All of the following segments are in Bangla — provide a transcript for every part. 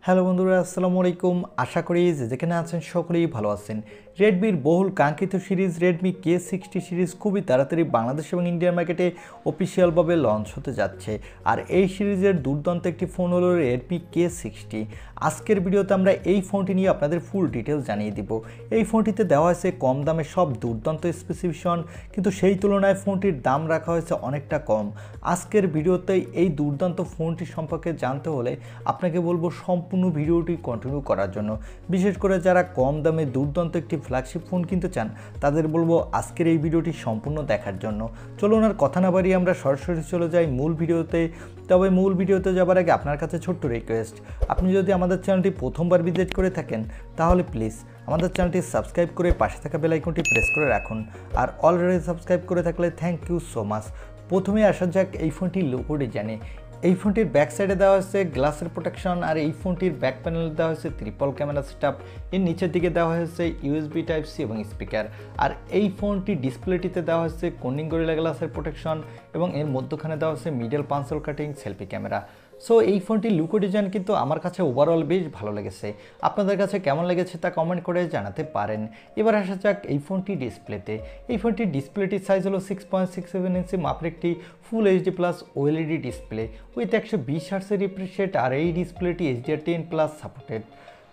হ্যালো বন্ধুরা, আসসালামু আলাইকুম। আশা করি যেখানে আছেন সকলেই ভালো আছেন। রেডমির বহুল কাঙ্ক্ষিত সিরিজ রেডমি K60 সিরিজ খুবই তাড়াতাড়ি বাংলাদেশ এবং ইন্ডিয়ান মার্কেটে অফিসিয়ালভাবে লঞ্চ হতে যাচ্ছে। আর এই সিরিজের দুর্দান্ত একটি ফোন হলো রেডমি K60। আজকের ভিডিওতে আমরা এই ফোনটি নিয়ে আপনাদের ফুল ডিটেলস জানিয়ে দিব। এই ফোনটিতে দেওয়া হয়েছে কম দামে সব দুর্দান্ত স্পেসিফিকেশন, কিন্তু সেই তুলনায় ফোনটির দাম রাখা হয়েছে অনেকটা কম। আজকের ভিডিওতে এই দুর্দান্ত ফোনটি সম্পর্কে জানতে হলে আপনাকে বলবো সম্পূর্ণ ভিডিওটি কন্টিনিউ করার জন্য। বিশেষ করে যারা কম দামে দুর্দান্ত একটি ফ্ল্যাগশিপ ফোন কিনতে চান তাদের বলবো আজকের এই ভিডিওটি সম্পূর্ণ দেখার জন্য। চলুন আর কথা না বাড়িয়ে আমরা সরাসরি চলে যাই মূল ভিডিওতে। তবে মূল ভিডিওতে যাবার আগে আপনার কাছে ছোট্ট রিকোয়েস্ট, আপনি যদি আমাদের চ্যানেলটি প্রথমবার ভিজিট করে থাকেন তাহলে প্লিজ আমাদের চ্যানেলটি সাবস্ক্রাইব করে পাশে থাকা বেল আইকনটি প্রেস করে রাখুন। আর অলরেডি সাবস্ক্রাইব করে থাকলে থ্যাংক ইউ সো মাচ। প্রথমে আসা যাক এই ফোনটির লোগো ডিজাইনে। এই ফোনটির ব্যাক সাইডে দেওয়া হয়েছে গ্লাসের প্রোটেকশন, আর এই ফোনটির ব্যাক প্যানেলে দেওয়া হয়েছে ট্রিপল ক্যামেরা সেটআপ। এর নিচের দিকে দেওয়া হয়েছে ইউএসবি টাইপ সি এবং স্পিকার। আর এই ফোনটি ডিসপ্লেটিতে দেওয়া হয়েছে কোনিং গরিলা গ্লাসের প্রোটেকশন এবং এর মধ্যখানে দেওয়া হয়েছে middle পাঞ্চল cutting selfie camera. So এই ফোনটির লুকো ডিজাইন কিন্তু আমার কাছে ওভারঅল বেশ ভালো লেগেছে। আপনাদের কাছে কেমন লেগেছে তা কমেন্ট করে জানাতে পারেন। এবার আসা যাক এই ফোনটি ডিসপ্লেতে। এই ফোনটির ডিসপ্লেটির সাইজ হলো 6.67 ইঞ্চি মাপের একটি full HD plus OLED display with 120 হার্টজের রিফ্রেশ রেট। আর এই ডিসপ্লেটি HDR10+ সাপোর্টেড।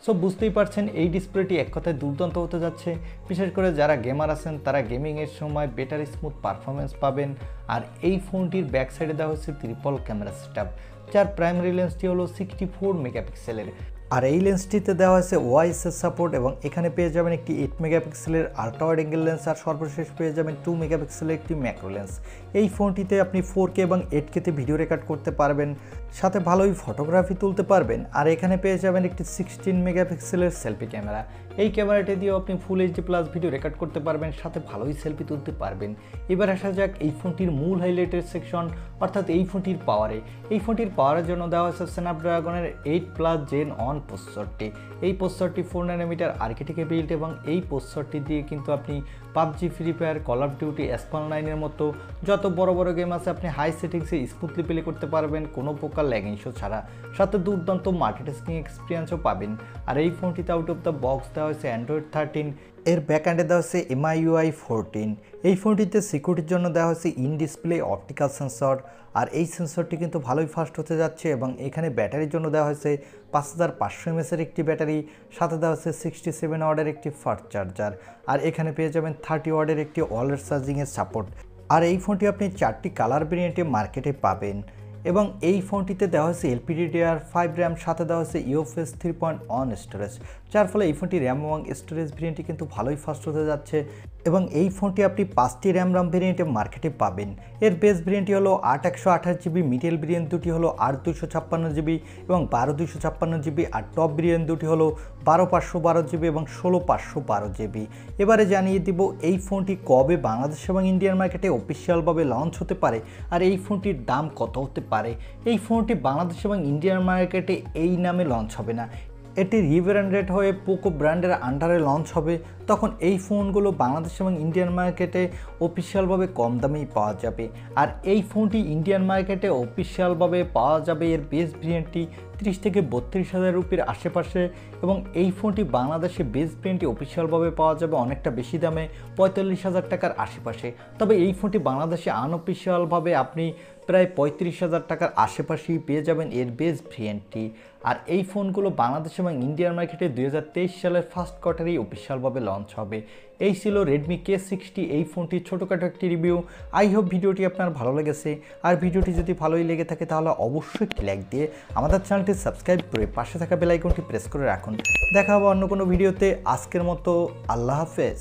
সো বুঝতেই পারছেন এই ডিসপ্লেটি এক কথায় দুর্দান্ত হতে যাচ্ছে। বিশেষ করে যারা গেমার আছেন তারা গেমিংয়ের সময় বেটার স্মুথ পারফরমেন্স পাবেন। আর এই ফোনটির ব্যাক সাইডে দেওয়া হচ্ছে ট্রিপল ক্যামেরা সেটআপ, যার প্রাইমারি লেন্সটি হলো 64 মেগাপিক্সেলের। আর এই লেন্সটিতে দেওয়া হয়েছে ওআইএসএস সাপোর্ট এবং এখানে পেয়ে যাবেন একটি 8 মেগাপিক্সেলের আল্ট্রা ওয়াইড অ্যাঙ্গেল লেন্স, আর সর্বশেষ পেয়ে যাবেন 2 মেগাপিক্সেলের একটি ম্যাক্রো লেন্স। এই ফোনটিতে আপনি 4K এবং 8Kতে ভিডিও রেকর্ড করতে পারবেন, সাথে ভালোই ফটোগ্রাফি তুলতে পারবেন। আর এখানে পেয়ে যাবেন একটি 16 মেগাপিক্সেলের সেলফি ক্যামেরা। এই ক্যামেরাটি দিয়েও আপনি ফুল এইচডি প্লাস ভিডিও রেকর্ড করতে পারবেন, সাথে ভালোই সেলফি তুলতে পারবেন। এবার আসা যাক এই ফোনটির মূল হাইলাইটের সেকশন, অর্থাৎ এই ফোনটির পাওয়ারে। এই ফোনটির পাওয়ারের জন্য দেওয়া হয়েছে স্ন্যাপড্রাগনের 8+ জেন অন প্রসেসরটি। এই প্রসেসরটি 4 ন্যানোমিটার আর্কিটেক্টে বিল্ড এবং এই প্রসেসরটি দিয়ে কিন্তু আপনি PUBG, free fire, call of duty, S9 মতো যত বড় বড় গেম আছে আপনি হাই সেটিংসে স্মুথলি প্লে করতে পারবেন কোনো প্রকার ল্যাগিং ইস্যু ছাড়া, সাথে দুর্দান্ত মাল্টিটাস্কিং এক্সপিরিয়েন্সও পাবেন। আর এই ফোনটিতে আউট অফ দ্য বক্স দেওয়া হয়েছে অ্যান্ড্রয়েড 13, এর ব্যাকএন্ডে দেওয়া হয়েছে MIUI 14। এই ফোনটিতে সিকিউরিটির জন্য দেওয়া হয়েছে ইন ডিসপ্লে অপটিক্যাল সেন্সর। আর এই সেন্সরটি কিন্তু ভালোই ফাস্ট হতে যাচ্ছে এবং এখানে ব্যাটারির জন্য দেওয়া হয়েছে 5500 mAh একটি ব্যাটারি, সাথে দেওয়া হয়েছে 67 ওয়াটের একটি ফাস্ট চার্জার। আর এখানে পেয়ে যাবেন 30 ওয়াটের একটি অলওয়েজ চার্জিংয়ের সাপোর্ট। আর এই ফোনটি আপনি 4টি কালার ভেরিয়েন্টে মার্কেটে পাবেন এবং এই ফোনটিতে দেওয়া হয়েছে LPDDR5 র্যাম, সাথে দেওয়া হয়েছে UFS 3.1 স্টোরেজ, যার ফলে এই ফোনটি র্যাম এবং স্টোরেজ ভেরিয়েন্টটি কিন্তু ভালোই ফাস্ট হতে যাচ্ছে। এবং এই ফোনটি আপনি 5টি র্যাম ভেরিয়েন্টে মার্কেটে পাবেন। এর বেস ভেরিয়েন্টটি হলো 8/128GB, মিডল ভেরিয়েন্ট দুটি হলো 8/256GB এবং 12/256GB, আর টপ ভেরিয়েন্ট দুটি হলো 12/512GB এবং 16/512GB। এবারে জানিয়ে দিব এই ফোনটি কবে বাংলাদেশ এবং ইন্ডিয়ান মার্কেটে অফিসিয়ালভাবে লঞ্চ হতে পারে আর এই ফোনটির দাম কত হতে পারে। এই ফোনটি বাংলাদেশ এবং ইন্ডিয়ান মার্কেটে এই নামে লঞ্চ হবে না, এটি রিব্র্যান্ডেড হয়ে পোকো ব্র্যান্ডের আন্ডারে লঞ্চ হবে। তখন এই ফোনগুলো বাংলাদেশ এবং ইন্ডিয়ান মার্কেটে অফিসিয়ালভাবে কম দামেই পাওয়া যাবে। আর এই ফোনটি ইন্ডিয়ান মার্কেটে অফিসিয়ালভাবে পাওয়া যাবে এর বেস ভেরিয়েন্টটি 30 থেকে 32,000 রুপির আশেপাশে, এবং এই ফোনটি বাংলাদেশে বেস ভেরিয়েন্টটি অফিসিয়ালভাবে পাওয়া যাবে অনেকটা বেশি দামে 45,000 টাকার আশেপাশে। তবে এই ফোনটি বাংলাদেশে আনঅফিসিয়ালভাবে আপনি প্রায় 35,000 টাকার আশেপাশেই পেয়ে যাবেন এর বেস ভেরিয়েন্টটি। আর এই ফোনগুলো বাংলাদেশ এবং ইন্ডিয়ান মার্কেটে 2023 সালের ফার্স্ট কোয়ার্টারেই অফিসিয়ালভাবে লঞ্চ হবে। এই ছিল রেডমি K60 এই ফোনটির ছোটোখাটো একটি রিভিউ। আই হোপ ভিডিওটি আপনার ভালো লেগেছে। আর ভিডিওটি যদি ভালোই লেগে থাকে তাহলে অবশ্যই একটি লাইক দিয়ে আমাদের চ্যানেলটি সাবস্ক্রাইব করে পাশে থাকা বেল আইকনটি প্রেস করে রাখুন। দেখা হবে অন্য কোনো ভিডিওতে। আজকের মতো আল্লাহ হাফেজ।